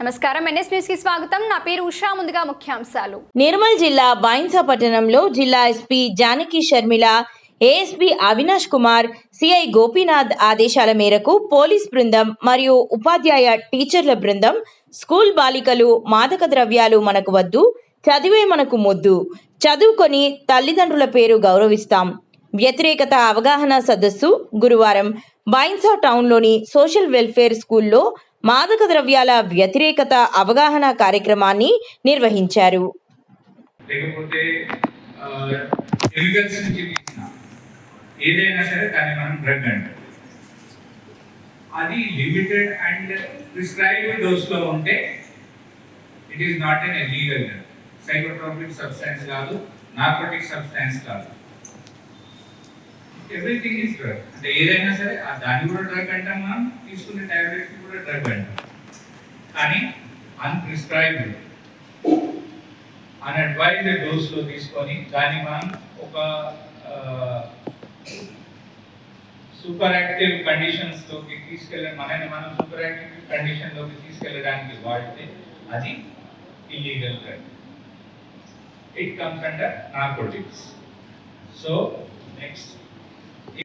నమస్కారం, NS news కి స్వాగతం. నా పేరు ఉషా. ముందుగా ముఖ్యాంశాలు. నిర్మల్ జిల్లా బైన్సా పట్టణంలో జిల్లా SP Janaki Sharmila, ASP Avinash Kumar, CI Gopinath ఆదేశాల మేరకు పోలీస్ బృందం మరియు ఉపాధ్యాయ టీచర్ల బృందం స్కూల్ బాలికలు మాదక ద్రవ్యాలు మనకు వద్దు, చదివే మనకు మొద్దు, చదువుకొని తల్లిదండ్రుల పేరు గౌరవిస్తాం వ్యతిరేకత అవగాహన సదస్సు గురువారం బైన్సా టౌన్లోని సోషల్ వెల్ఫేర్ స్కూల్లో మాదక ద్రవ్యాల వ్యతిరేకత అవగాహన కార్యక్రమాన్ని నిర్వహించారు. లేకపోతే కెమికల్స్ నుంచి తీసిన ఏదైనా సరే దాన్ని మనం డ్రగ్ అంటాం. అది లిమిటెడ్ అండ్ ప్రిస్క్రైబ్డ్ డోస్లో ఉంటే it is not an illegal drug. Psychotropic substance కాదు, నార్కోటిక్ సబ్స్టాన్స్ కాదు. Everything is drug. అంటే ఏదైనా సరే దాన్ని కూడా డ్రగ్ అంటాం, మనం తీసుకునే టాబ్లెట్స్ కూడా డ్రగ్ అంటాం. కానీ అన్ప్రిస్క్రైబ్డ్ అన్అడ్వైజ్డ్ డోస్లో తీసుకొని దాన్ని మనం ఒక సూపర్ యాక్టివ్ కండిషన్స్లోకి మనల్ని మనం సూపర్ యాక్టివ్ కండిషన్లోకి తీసుకెళ్ళడానికి వాడితే అది illegal drug. It comes under narcotics. So next